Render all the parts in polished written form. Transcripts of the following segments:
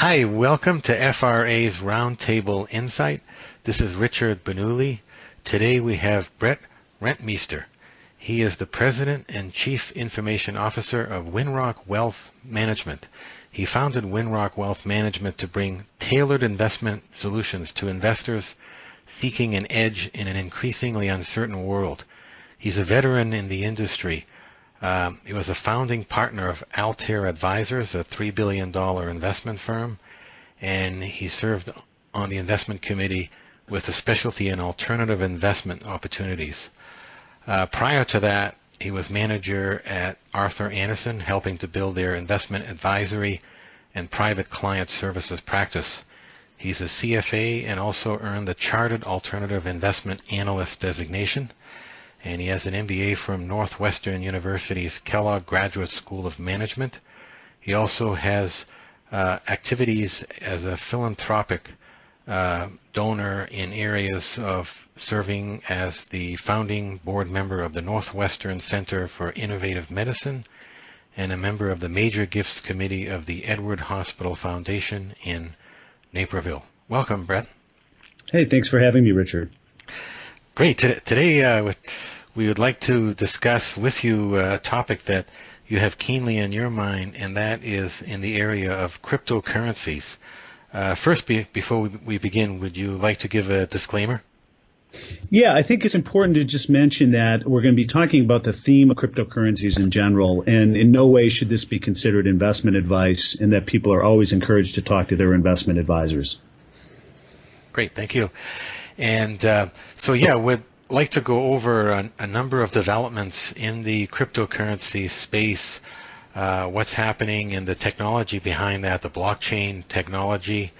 Hi, welcome to FRA's Roundtable Insight. This is Richard Bernoulli. Today we have Brett Rentmeester. He is the President and Chief Information Officer of WindRock Wealth Management. He founded WindRock Wealth Management to bring tailored investment solutions to investors seeking an edge in an increasingly uncertain world. He's a veteran in the industry. He was a founding partner of Altair Advisors, a $3 billion investment firm, and he served on the investment committee with a specialty in alternative investment opportunities. Prior to that, he was manager at Arthur Andersen, helping to build their investment advisory and private client services practice. He's a CFA and also earned the Chartered Alternative Investment Analyst designation. And he has an MBA from Northwestern University's Kellogg Graduate School of Management. He also has activities as a philanthropic donor in areas of serving as the founding board member of the Northwestern Center for Innovative Medicine and a member of the Major Gifts Committee of the Edward Hospital Foundation in Naperville. Welcome, Brett. Hey, thanks for having me, Richard. Great. Today we would like to discuss with you a topic that you have keenly in your mind, and that is in the area of cryptocurrencies. First, before we begin, would you like to give a disclaimer? Yeah, I think it's important to just mention that we're going to be talking about the theme of cryptocurrencies in general, and in no way should this be considered investment advice, and that people are always encouraged to talk to their investment advisors. Great, thank you. And we'd like to go over a number of developments in the cryptocurrency space, what's happening in the technology behind that, the blockchain technology,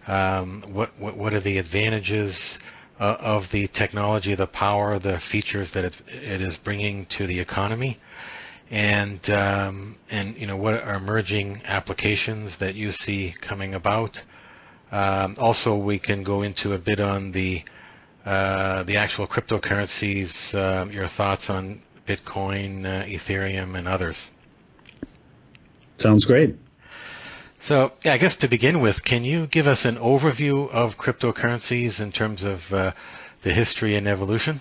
what are the advantages of the technology, the power, the features that it is bringing to the economy, and what are emerging applications that you see coming about. Also, we can go into a bit on the actual cryptocurrencies, your thoughts on Bitcoin, Ethereum, and others. Sounds great. So, I guess to begin with, can you give us an overview of cryptocurrencies in terms of the history and evolution?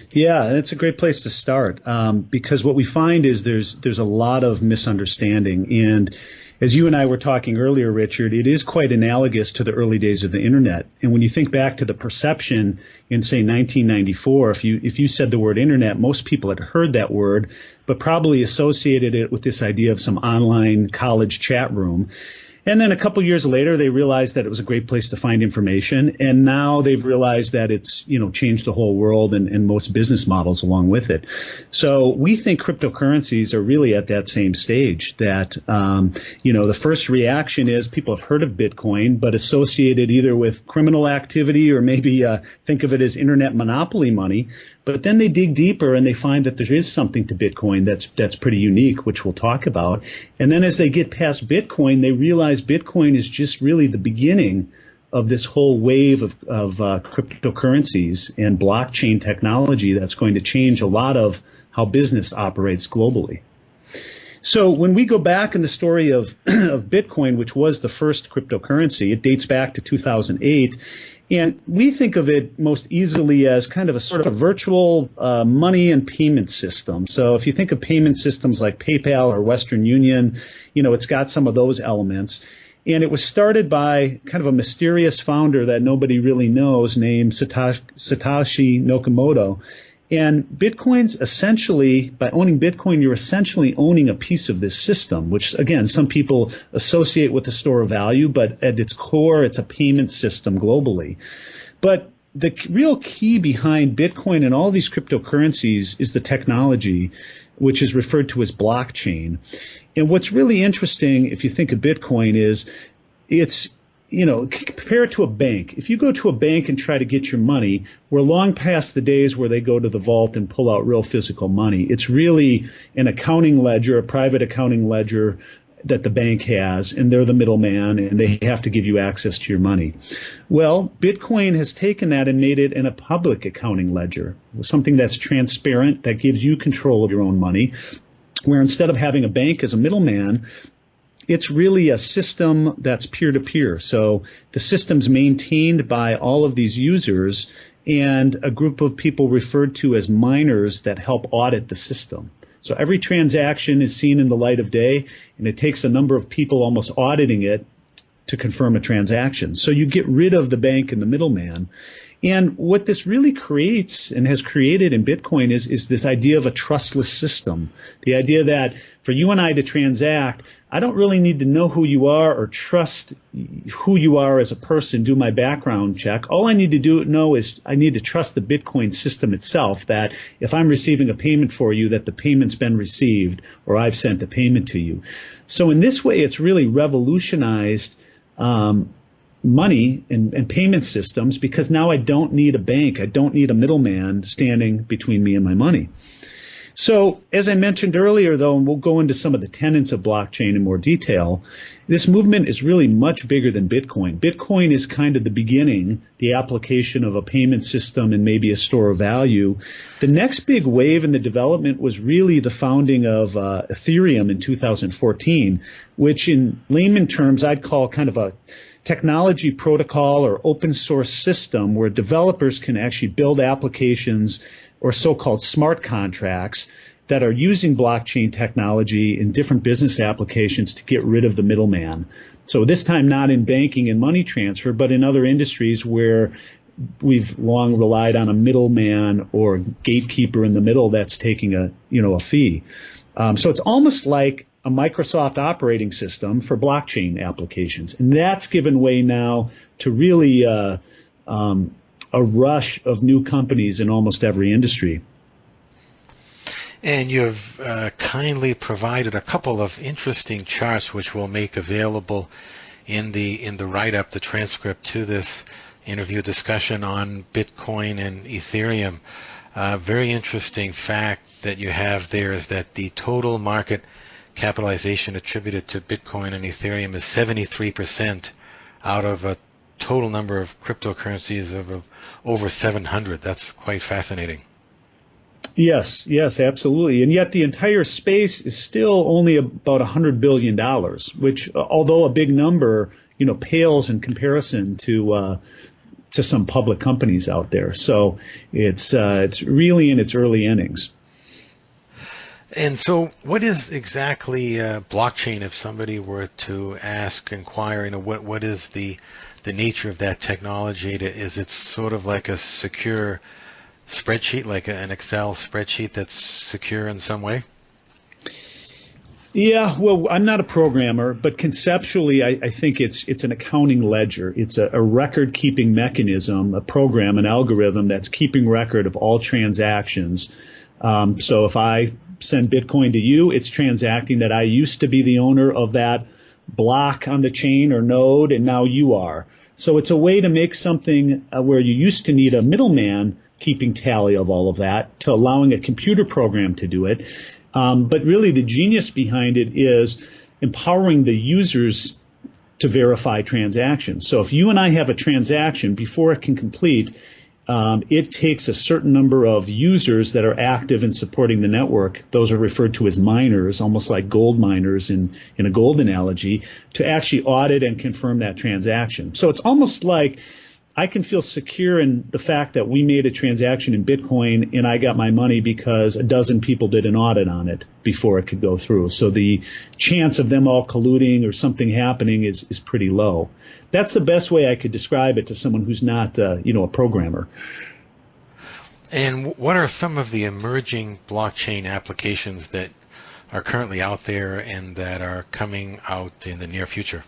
Yeah, that's a great place to start because what we find is there's a lot of misunderstanding. And as you and I were talking earlier, Richard, it is quite analogous to the early days of the internet. And when you think back to the perception in, say, 1994, if you said the word internet, most people had heard that word, but probably associated it with this idea of some online college chat room. And then a couple years later, they realized that it was a great place to find information. And now they've realized that it's, changed the whole world and most business models along with it. So we think cryptocurrencies are really at that same stage that, the first reaction is people have heard of Bitcoin, but associated either with criminal activity or maybe think of it as internet monopoly money. But then they dig deeper and they find that there is something to Bitcoin that's pretty unique, which we'll talk about. And then as they get past Bitcoin, they realize Bitcoin is just really the beginning of this whole wave of cryptocurrencies and blockchain technology that's going to change a lot of how business operates globally. So when we go back in the story of Bitcoin, which was the first cryptocurrency, it dates back to 2008. And we think of it most easily as kind of a sort of virtual money and payment system. So if you think of payment systems like PayPal or Western Union, it's got some of those elements. And it was started by kind of a mysterious founder that nobody really knows named Satoshi Nakamoto. And Bitcoin's essentially, by owning Bitcoin, you're essentially owning a piece of this system, which, again, some people associate with the store of value, but at its core, it's a payment system globally. But the real key behind Bitcoin and all these cryptocurrencies is the technology, which is referred to as blockchain. And what's really interesting, if you think of Bitcoin, is it's compare it to a bank. If you go to a bank and try to get your money, we're long past the days where they go to the vault and pull out real physical money. It's really an accounting ledger, a private accounting ledger that the bank has, and they're the middleman, and they have to give you access to your money. Well, Bitcoin has taken that and made it in a public accounting ledger, something that's transparent, that gives you control of your own money, where instead of having a bank as a middleman, it's really a system that's peer-to-peer. So the system's maintained by all of these users and a group of people referred to as miners that help audit the system. So every transaction is seen in the light of day, and it takes a number of people almost auditing it to confirm a transaction. So you get rid of the bank and the middleman. And what this really creates and has created in Bitcoin is this idea of a trustless system. The idea that for you and I to transact, I don't really need to know who you are or trust who you are as a person, do my background check. All I need to know is I need to trust the Bitcoin system itself, that if I'm receiving a payment for you, that the payment's been received or I've sent a payment to you. So in this way, it's really revolutionized money and payment systems, because now I don't need a bank. I don't need a middleman standing between me and my money. So as I mentioned earlier, though, and we'll go into some of the tenets of blockchain in more detail, this movement is really much bigger than Bitcoin. Bitcoin is kind of the beginning, the application of a payment system and maybe a store of value. The next big wave in the development was really the founding of Ethereum in 2014, which in layman terms I'd call kind of a technology protocol or open source system where developers can actually build applications or so-called smart contracts that are using blockchain technology in different business applications to get rid of the middleman. So this time not in banking and money transfer, but in other industries where we've long relied on a middleman or gatekeeper in the middle that's taking a fee. So it's almost like a Microsoft operating system for blockchain applications. And that's given way now to really a rush of new companies in almost every industry. And you've kindly provided a couple of interesting charts which we'll make available in the write-up, the transcript to this interview discussion on Bitcoin and Ethereum. Very interesting fact that you have there is that the total market capitalization attributed to Bitcoin and Ethereum is 73% out of a total number of cryptocurrencies of over 700. That's quite fascinating. Yes, absolutely. And yet the entire space is still only about $100 billion, which, although a big number, pales in comparison to some public companies out there. So it's really in its early innings. And so what is exactly blockchain, if somebody were to inquire, what is the nature of that technology? Is it sort of like a secure spreadsheet, like an Excel spreadsheet that's secure in some way? Yeah, well, I'm not a programmer, but conceptually, I think it's an accounting ledger. It's a record-keeping mechanism, a program, an algorithm that's keeping record of all transactions. So if I send Bitcoin to you, it's transacting that I used to be the owner of that block on the chain or node, and now you are. So it's a way to make something where you used to need a middleman keeping tally of all of that to allowing a computer program to do it. But really the genius behind it is empowering the users to verify transactions. So if you and I have a transaction, before it can complete, it takes a certain number of users that are active in supporting the network. Those are referred to as miners, almost like gold miners in a gold analogy, to actually audit and confirm that transaction. So it's almost like I can feel secure in the fact that we made a transaction in Bitcoin and I got my money because a dozen people did an audit on it before it could go through. So the chance of them all colluding or something happening is pretty low. That's the best way I could describe it to someone who's not, a programmer. And what are some of the emerging blockchain applications that are currently out there and that are coming out in the near future?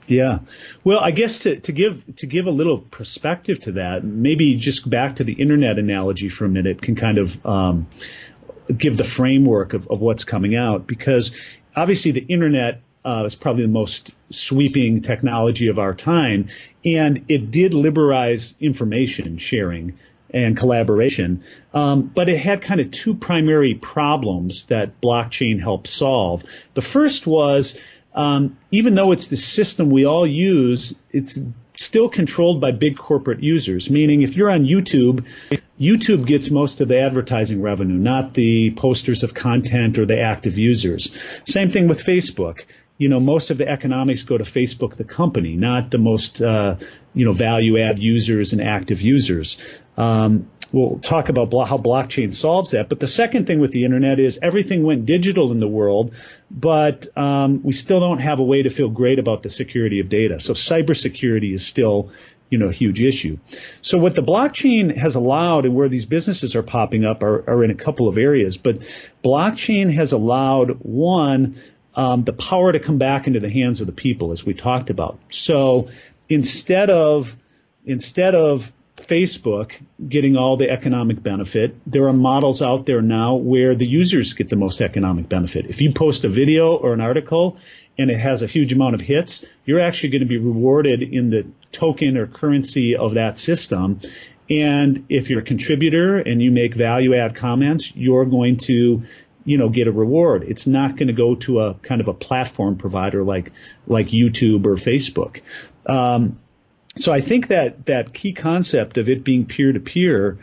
Yeah. Well, I guess to give a little perspective to that, maybe just back to the internet analogy for a minute can kind of give the framework of what's coming out, because obviously the internet is probably the most sweeping technology of our time, and it did liberalize information sharing and collaboration, but it had kind of two primary problems that blockchain helped solve. The first was, even though it's the system we all use, it's still controlled by big corporate users, meaning if you're on YouTube, YouTube gets most of the advertising revenue, not the posters of content or the active users. Same thing with Facebook. most of the economics go to Facebook, the company, not the most, value add users and active users. We'll talk about how blockchain solves that. But the second thing with the internet is everything went digital in the world, but we still don't have a way to feel great about the security of data. So cybersecurity is still, a huge issue. So what the blockchain has allowed, and where these businesses are popping up, are in a couple of areas. But blockchain has allowed, one, the power to come back into the hands of the people, as we talked about. So instead of Facebook getting all the economic benefit, there are models out there now where the users get the most economic benefit. If you post a video or an article and it has a huge amount of hits, you're actually going to be rewarded in the token or currency of that system. And if you're a contributor and you make value add comments, you're going to get a reward. It's not going to go to a kind of a platform provider like YouTube or Facebook. So I think that key concept of it being peer-to-peer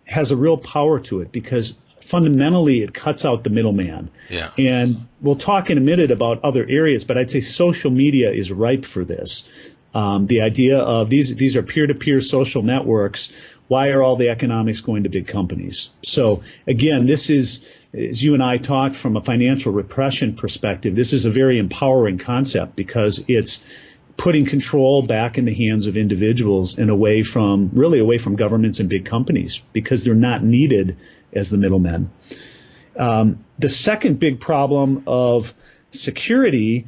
has a real power to it, because fundamentally it cuts out the middleman. Yeah. And we'll talk in a minute about other areas, but I'd say social media is ripe for this. The idea of these are peer-to-peer social networks. Why are all the economics going to big companies? So again, this is, as you and I talked from a financial repression perspective, this is a very empowering concept, because it's putting control back in the hands of individuals and away from governments and big companies, because they're not needed as the middlemen. The second big problem of security,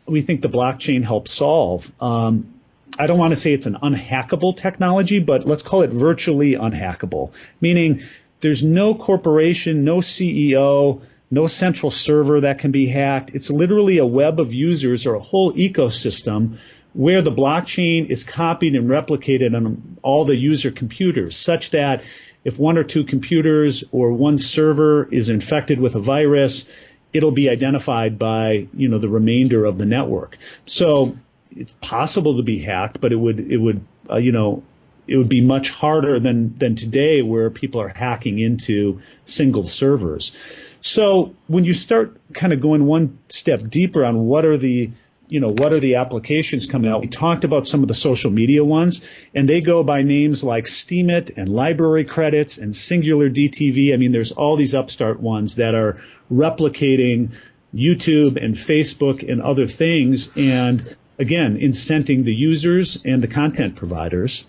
we think the blockchain helps solve. I don't want to say it's an unhackable technology, but let's call it virtually unhackable, meaning there's no corporation, no CEO, no central server that can be hacked. It's literally a web of users or a whole ecosystem where the blockchain is copied and replicated on all the user computers, such that if one or two computers or one server is infected with a virus, it'll be identified by, the remainder of the network. So it's possible to be hacked, but it would be much harder than today, where people are hacking into single servers. So when you start kind of going one step deeper on what are the applications coming out, we talked about some of the social media ones, and they go by names like Steemit and Library Credits and Singular DTV. I mean, there's all these upstart ones that are replicating YouTube and Facebook and other things, and again, incenting the users and the content providers.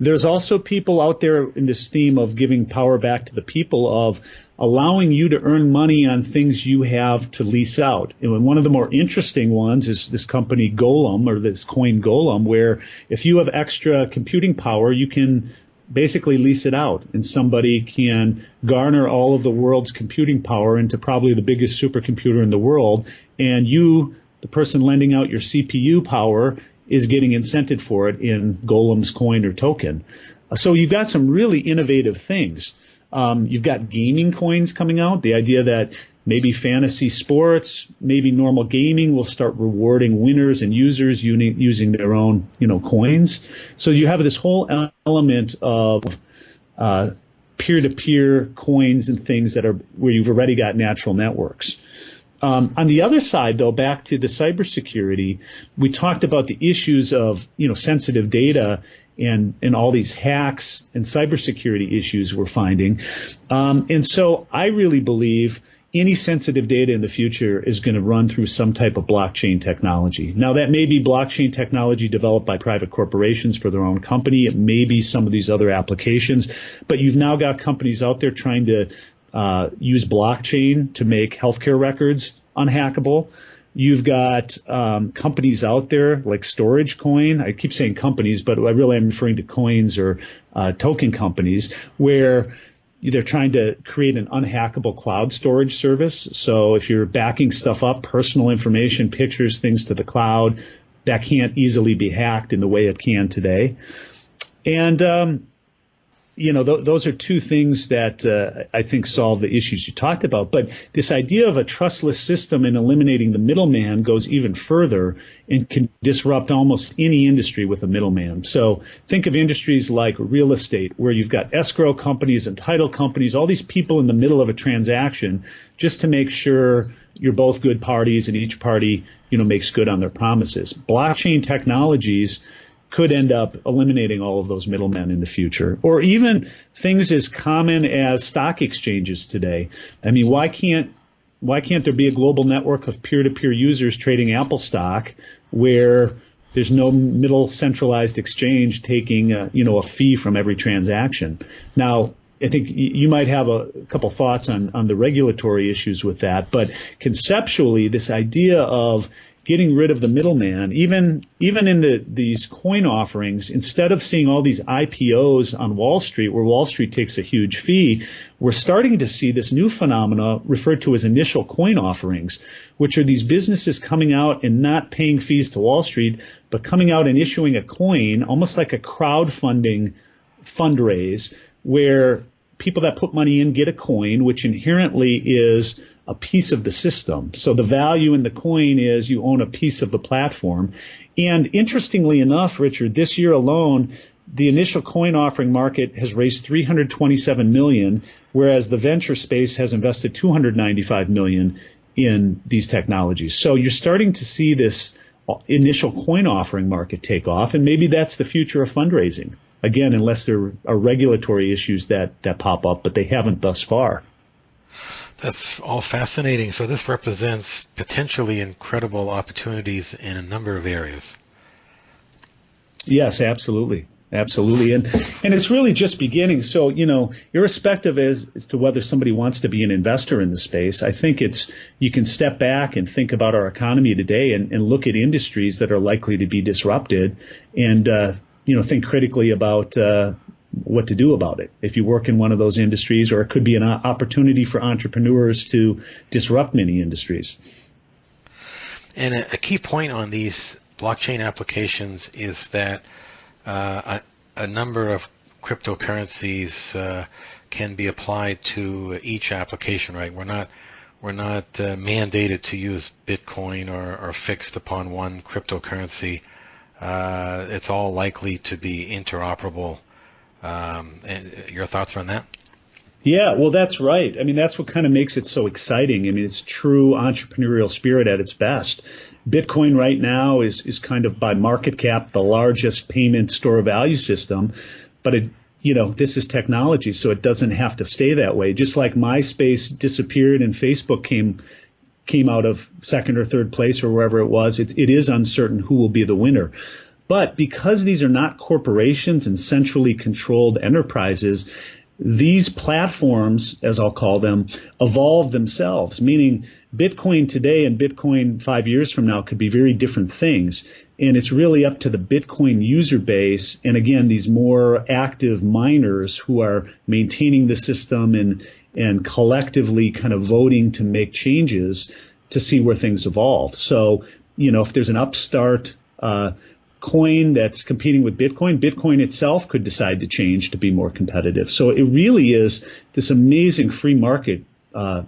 There's also people out there in this theme of giving power back to the people, of allowing you to earn money on things you have to lease out. And one of the more interesting ones is this company Golem, or this coin Golem, where if you have extra computing power, you can basically lease it out, and somebody can garner all of the world's computing power into probably the biggest supercomputer in the world, and you, the person lending out your CPU power, is getting incented for it in Golem's coin or token. So you've got some really innovative things. You've got gaming coins coming out. The idea that maybe fantasy sports, maybe normal gaming will start rewarding winners and users using their own, coins. So you have this whole element of peer-to-peer coins and things that are where you've already got natural networks. On the other side, though, back to the cybersecurity, we talked about the issues of, sensitive data and all these hacks and cybersecurity issues we're finding. And so I really believe any sensitive data in the future is going to run through some type of blockchain technology. Now, that may be blockchain technology developed by private corporations for their own company. It may be some of these other applications. But you've now got companies out there trying to use blockchain to make healthcare records unhackable. You've got companies out there like Storage Coin. I keep saying companies, but I really am referring to coins or token companies, where they're trying to create an unhackable cloud storage service. So if you're backing stuff up, personal information, pictures, things to the cloud, that can't easily be hacked in the way it can today. And those are two things that I think solve the issues you talked about. But this idea of a trustless system and eliminating the middleman goes even further and can disrupt almost any industry with a middleman. So think of industries like real estate, where you've got escrow companies and title companies, all these people in the middle of a transaction, just to make sure you're both good parties and each party, makes good on their promises. Blockchain technologies could end up eliminating all of those middlemen in the future, or even things as common as stock exchanges today. I mean, why can't there be a global network of peer-to-peer users trading Apple stock where there's no middle centralized exchange taking a fee from every transaction? Now, I think you might have a couple thoughts on the regulatory issues with that, but conceptually, this idea of getting rid of the middleman, even in these coin offerings, instead of seeing all these IPOs on Wall Street, where Wall Street takes a huge fee, we're starting to see this new phenomena referred to as initial coin offerings, which are these businesses coming out and not paying fees to Wall Street, but coming out and issuing a coin, almost like a crowdfunding fundraise, where people that put money in get a coin, which inherently is a piece of the system. So the value in the coin is you own a piece of the platform. And interestingly enough, Richard, this year alone, the initial coin offering market has raised $327 million, whereas the venture space has invested $295 million in these technologies. So you're starting to see this initial coin offering market take off, and maybe that's the future of fundraising. Again, unless there are regulatory issues that pop up, but they haven't thus far. That's all fascinating. So this represents potentially incredible opportunities in a number of areas. Yes, absolutely. Absolutely. And it's really just beginning. So, irrespective as to whether somebody wants to be an investor in the space, I think you can step back and think about our economy today and look at industries that are likely to be disrupted and, think critically about what to do about it if you work in one of those industries, or it could be an opportunity for entrepreneurs to disrupt many industries. And a key point on these blockchain applications is that a number of cryptocurrencies can be applied to each application, right? We're not mandated to use Bitcoin or fixed upon one cryptocurrency. It's all likely to be interoperable. And your thoughts on that? Yeah, well, that's right. I mean, that's what kind of makes it so exciting. I mean, it's true entrepreneurial spirit at its best. Bitcoin right now is kind of by market cap the largest payment store of value system, but this is technology, so it doesn't have to stay that way. Just like MySpace disappeared and Facebook came out of second or third place or wherever it was, it is uncertain who will be the winner. But because these are not corporations and centrally controlled enterprises, these platforms, as I'll call them, evolve themselves, meaning Bitcoin today and Bitcoin 5 years from now could be very different things. And it's really up to the Bitcoin user base, and again, these more active miners who are maintaining the system and collectively kind of voting to make changes to see where things evolve. So, if there's an upstart coin that's competing with Bitcoin itself could decide to change to be more competitive. So it really is this amazing free market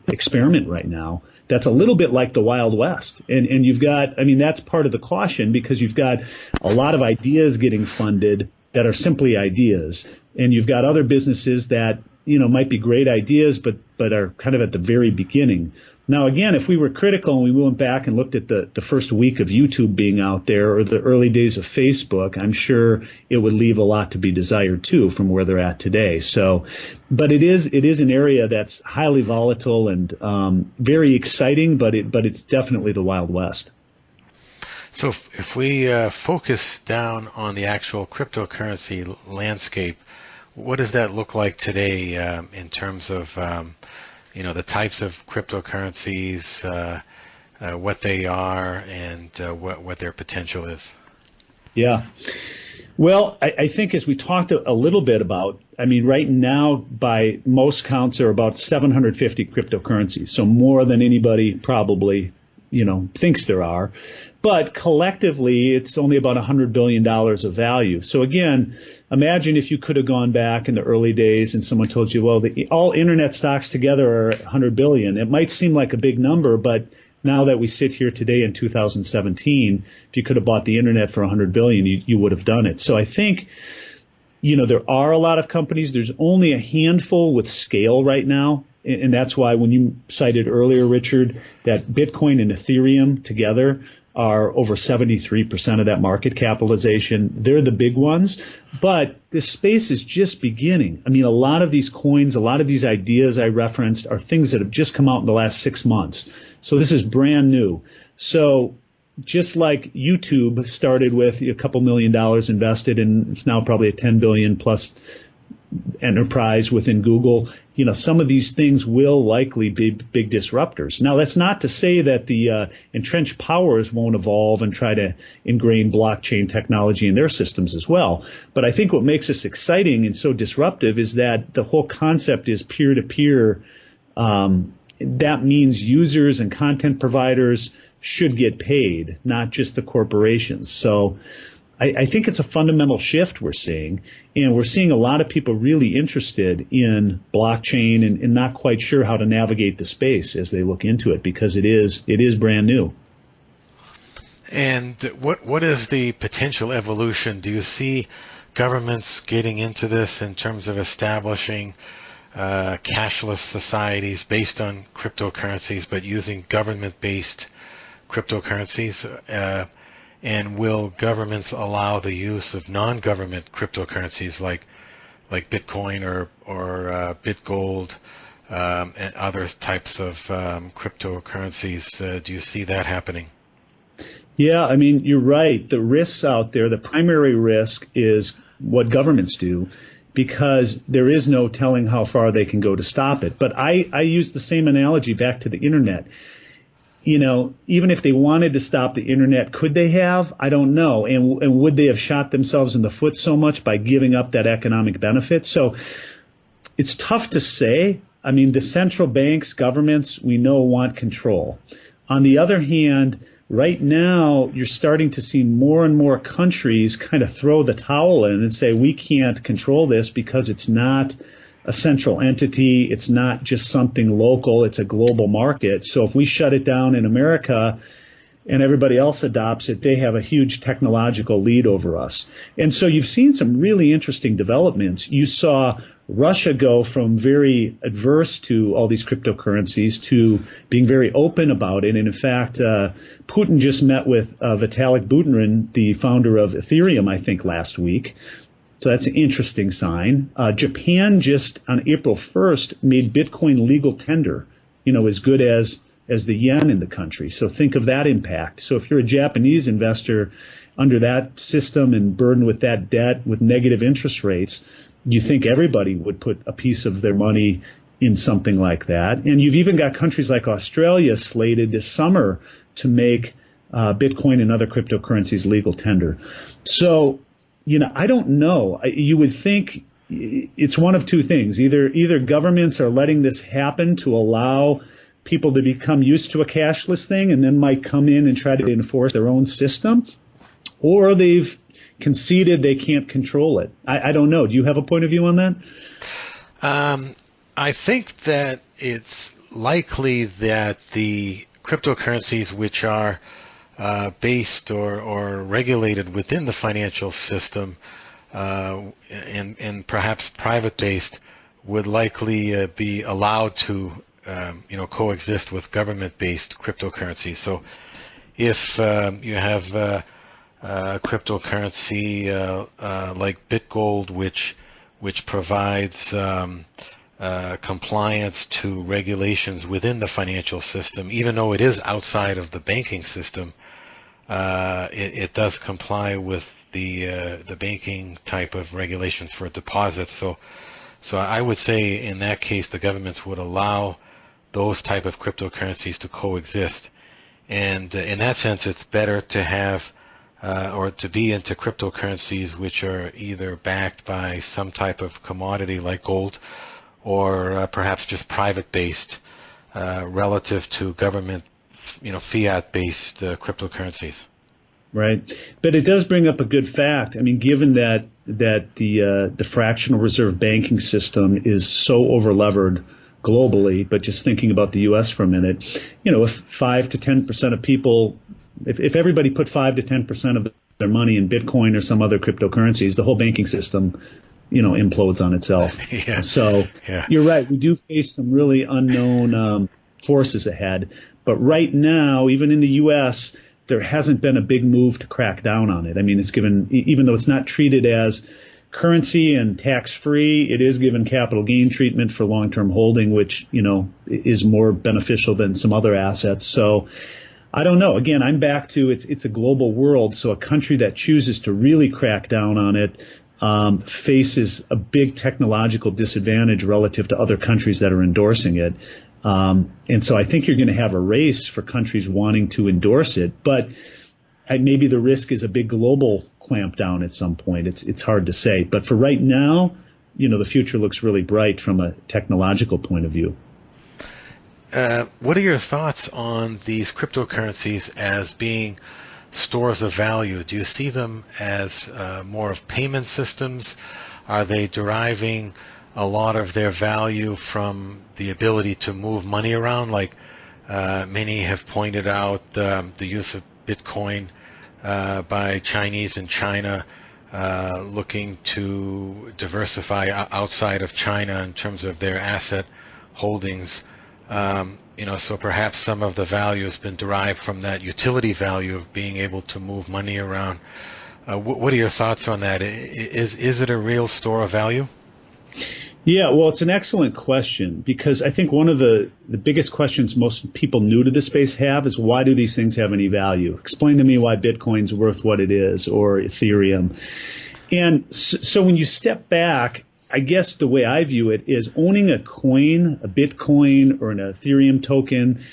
experiment right now that's a little bit like the Wild West. And you've got, that's part of the caution, because you've got a lot of ideas getting funded that are simply ideas. And you've got other businesses that, might be great ideas, but are kind of at the very beginning. Now, again, if we were critical and we went back and looked at the first week of YouTube being out there, or the early days of Facebook, I'm sure it would leave a lot to be desired too from where they're at today. So, but it is an area that's highly volatile and very exciting, but it's definitely the Wild West. So if we focus down on the actual cryptocurrency landscape, what does that look like today in terms of the types of cryptocurrencies, what they are, and what their potential is? Yeah. Well, I think as we talked a little bit about, right now, by most counts, there are about 750 cryptocurrencies, so more than anybody probably, thinks there are. But collectively, it's only about $100 billion of value. So again, imagine if you could have gone back in the early days and someone told you, well, all internet stocks together are 100 billion. It might seem like a big number, but now that we sit here today in 2017, if you could have bought the internet for 100 billion, you would have done it. So I think, there are a lot of companies. There's only a handful with scale right now. and that's why when you cited earlier, Richard, that Bitcoin and Ethereum together are over 73% of that market capitalization. They're the big ones, but this space is just beginning. I mean, a lot of these coins, a lot of these ideas I referenced are things that have just come out in the last 6 months. So this is brand new. So just like YouTube started with a couple $1 million invested, and it's now probably a 10 billion plus enterprise within Google, some of these things will likely be big disruptors. Now, that's not to say that the entrenched powers won't evolve and try to ingrain blockchain technology in their systems as well. But I think what makes this exciting and so disruptive is that the whole concept is peer-to-peer. That means users and content providers should get paid, not just the corporations. So I think it's a fundamental shift we're seeing, and we're seeing a lot of people really interested in blockchain and not quite sure how to navigate the space as they look into it, because it is brand new. And what is the potential evolution? Do you see governments getting into this in terms of establishing cashless societies based on cryptocurrencies, but using government-based cryptocurrencies? And will governments allow the use of non-government cryptocurrencies like Bitcoin or BitGold and other types of cryptocurrencies? Do you see that happening? Yeah, I mean, you're right. The risks out there, the primary risk is what governments do, because there is no telling how far they can go to stop it. But I use the same analogy back to the internet. Even if they wanted to stop the internet, could they have? I don't know. And would they have shot themselves in the foot so much by giving up that economic benefit? So it's tough to say. I mean, the central banks, governments, we know want control. On the other hand, right now, you're starting to see more and more countries kind of throw the towel in and say, we can't control this because it's not a central entity. It's not just something local. It's a global market. So if we shut it down in America and everybody else adopts it, they have a huge technological lead over us. And so you've seen some really interesting developments. You saw Russia go from very adverse to all these cryptocurrencies to being very open about it. And in fact, Putin just met with Vitalik Buterin, the founder of Ethereum, I think last week. So that's an interesting sign. Japan just on April 1st made Bitcoin legal tender, as good as the yen in the country. So think of that impact. So if you're a Japanese investor under that system and burdened with that debt with negative interest rates, you think everybody would put a piece of their money in something like that. And you've even got countries like Australia slated this summer to make Bitcoin and other cryptocurrencies legal tender. So I don't know. You would think it's one of two things. Either governments are letting this happen to allow people to become used to a cashless thing and then might come in and try to enforce their own system, or they've conceded they can't control it. I don't know. Do you have a point of view on that? I think that it's likely that the cryptocurrencies which are based or regulated within the financial system and perhaps private-based would likely be allowed to coexist with government-based cryptocurrencies. So if you have a cryptocurrency like BitGold, which provides compliance to regulations within the financial system, even though it is outside of the banking system, it does comply with the banking type of regulations for deposits. So I would say in that case, the governments would allow those type of cryptocurrencies to coexist. And in that sense, it's better to have or to be into cryptocurrencies which are either backed by some type of commodity like gold, or perhaps just private-based relative to government, fiat-based cryptocurrencies. Right, but it does bring up a good fact. I mean, given that the fractional reserve banking system is so overlevered globally, but just thinking about the U.S. for a minute, if 5 to 10% of people, if everybody put 5 to 10% of their money in Bitcoin or some other cryptocurrencies, the whole banking system implodes on itself. Yeah. So Yeah. you're right. We do face some really unknown forces ahead. But right now, even in the U.S., there hasn't been a big move to crack down on it. I mean, it's given, even though it's not treated as currency and tax-free, it is given capital gain treatment for long-term holding, which, is more beneficial than some other assets. So I don't know. Again, I'm back to it's a global world. So a country that chooses to really crack down on it faces a big technological disadvantage relative to other countries that are endorsing it. And so I think you're going to have a race for countries wanting to endorse it, but maybe the risk is a big global clampdown at some point. It's hard to say. But for right now, the future looks really bright from a technological point of view. What are your thoughts on these cryptocurrencies as being stores of value? Do you see them as more of payment systems? Are they deriving a lot of their value from the ability to move money around? Like many have pointed out the use of Bitcoin by Chinese in China looking to diversify outside of China in terms of their asset holdings. So perhaps some of the value has been derived from that utility value of being able to move money around. What are your thoughts on that? Is it a real store of value? Yeah, well, it's an excellent question, because I think one of the biggest questions most people new to the space have is, why do these things have any value? Explain to me why Bitcoin's worth what it is, or Ethereum. And so when you step back, I guess the way I view it is owning a coin, a Bitcoin or an Ethereum token,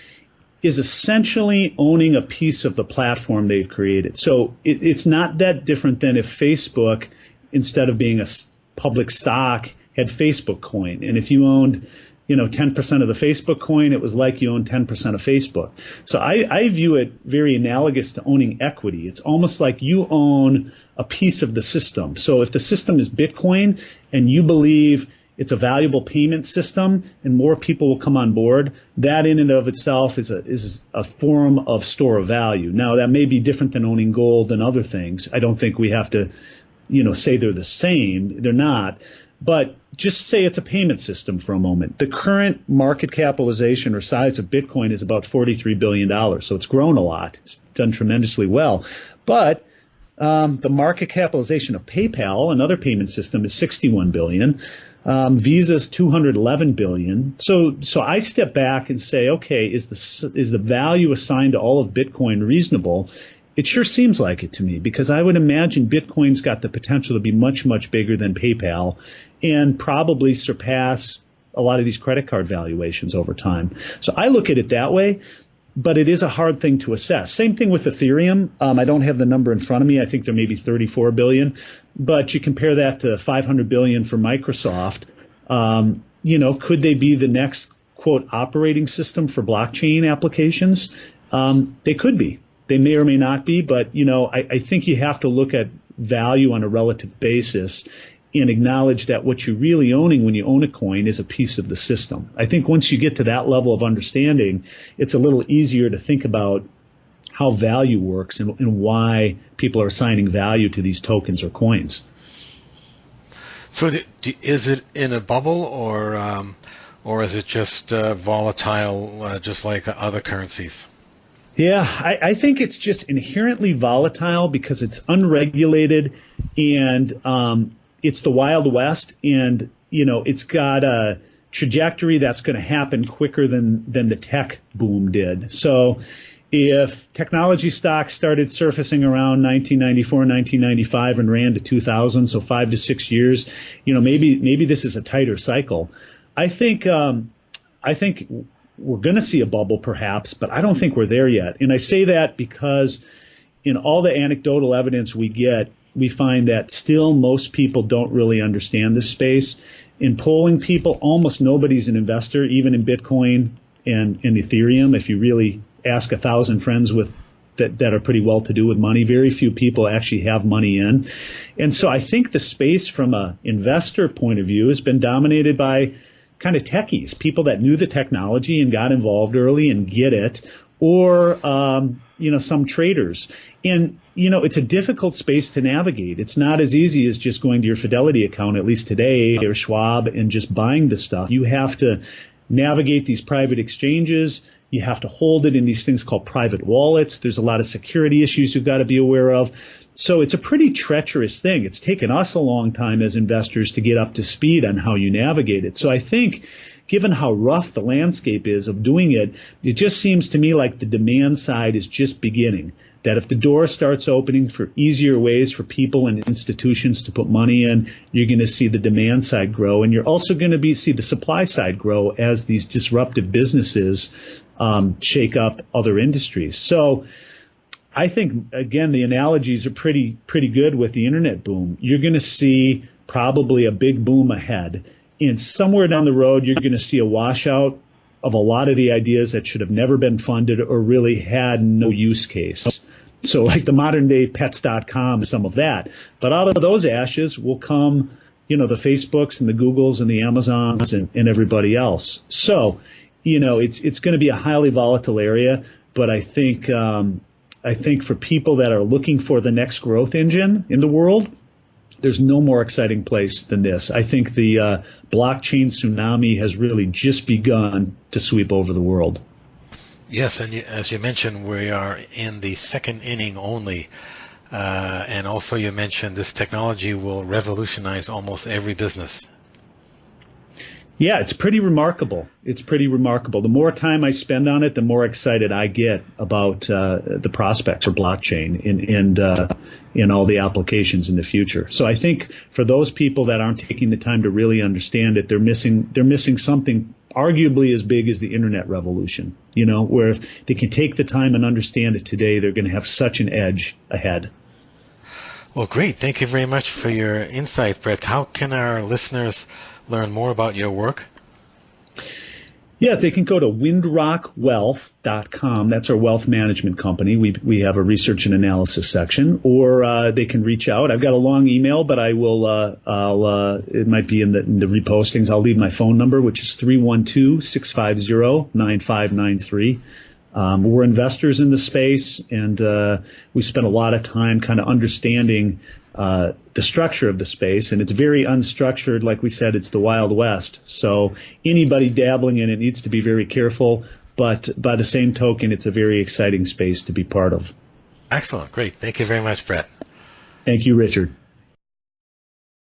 is essentially owning a piece of the platform they've created. So it's not that different than if Facebook, instead of being a public stock, had Facebook coin. And if you owned, 10% of the Facebook coin, it was like you owned 10% of Facebook. So I view it very analogous to owning equity. It's almost like you own a piece of the system. So if the system is Bitcoin and you believe it's a valuable payment system and more people will come on board, that in and of itself is a form of store of value. Now, that may be different than owning gold and other things. I don't think we have to, say they're the same. They're not. But just say it's a payment system for a moment. The current market capitalization or size of Bitcoin is about $43 billion. So it's grown a lot. It's done tremendously well. But the market capitalization of PayPal, another payment system, is $61 billion. Visa's $211 billion. So I step back and say, okay, is the value assigned to all of Bitcoin reasonable? It sure seems like it to me, because I would imagine Bitcoin's got the potential to be much, much bigger than PayPal and probably surpass a lot of these credit card valuations over time. So I look at it that way, but it is a hard thing to assess. Same thing with Ethereum. I don't have the number in front of me. I think there may be 34 billion, but you compare that to 500 billion for Microsoft. Could they be the next, quote, operating system for blockchain applications? They could be. They may or may not be, but, I think you have to look at value on a relative basis and acknowledge that what you're really owning when you own a coin is a piece of the system. I think once you get to that level of understanding, it's a little easier to think about how value works and why people are assigning value to these tokens or coins. So is it in a bubble, or is it just volatile, just like other currencies? Yeah, I think it's just inherently volatile because it's unregulated and it's the Wild West, and it's got a trajectory that's going to happen quicker than the tech boom did. So if technology stocks started surfacing around 1994, 1995 and ran to 2000, so 5 to 6 years, maybe this is a tighter cycle. I think we're going to see a bubble perhaps, but I don't think we're there yet. And I say that because in all the anecdotal evidence we get, we find that still most people don't really understand this space. In polling people, almost nobody's an investor, even in Bitcoin and Ethereum. If you really ask 1,000 friends that are pretty well-to-do with money, very few people actually have money in. And so I think the space from an investor point of view has been dominated by kind of techies, people that knew the technology and got involved early and get it, or some traders. And it's a difficult space to navigate. It's not as easy as just going to your Fidelity account, at least today, or Schwab, and just buying the stuff. You have to navigate these private exchanges. You have to hold it in these things called private wallets. There's a lot of security issues you've got to be aware of. So it's a pretty treacherous thing. It's taken us a long time as investors to get up to speed on how you navigate it. So I think given how rough the landscape is of doing it, it just seems to me like the demand side is just beginning. That if the door starts opening for easier ways for people and institutions to put money in, you're going to see the demand side grow, and you're also going to see the supply side grow as these disruptive businesses shake up other industries. So I think, again, the analogies are pretty good with the internet boom. You're going to see probably a big boom ahead, and somewhere down the road, you're going to see a washout of a lot of the ideas that should have never been funded or really had no use case. So like the modern day pets.com, some of that. But out of those ashes will come, the Facebooks and the Googles and the Amazons and everybody else. So, it's going to be a highly volatile area, but I think for people that are looking for the next growth engine in the world, there's no more exciting place than this. I think the blockchain tsunami has really just begun to sweep over the world. Yes, and as you mentioned, we are in the second inning only. And also you mentioned this technology will revolutionize almost every business. Yeah, it's pretty remarkable. The more time I spend on it, the more excited I get about the prospects for blockchain and all the applications in the future. So I think for those people that aren't taking the time to really understand it, they're missing something arguably as big as the internet revolution, where if they can take the time and understand it today, they're going to have such an edge ahead. Well, great. Thank you very much for your insight, Brett. How can our listeners learn more about your work? Yeah, they can go to windrockwealth.com. That's our wealth management company. We have a research and analysis section, or they can reach out. I've got a long email, but I will. It might be in the repostings. I'll leave my phone number, which is 312-650-9593. We're investors in the space, and we spent a lot of time kind of understanding the structure of the space, and it's very unstructured. Like we said, it's the Wild West. So anybody dabbling in it needs to be very careful, but by the same token, it's a very exciting space to be part of. Excellent. Great. Thank you very much, Brett. Thank you, Richard.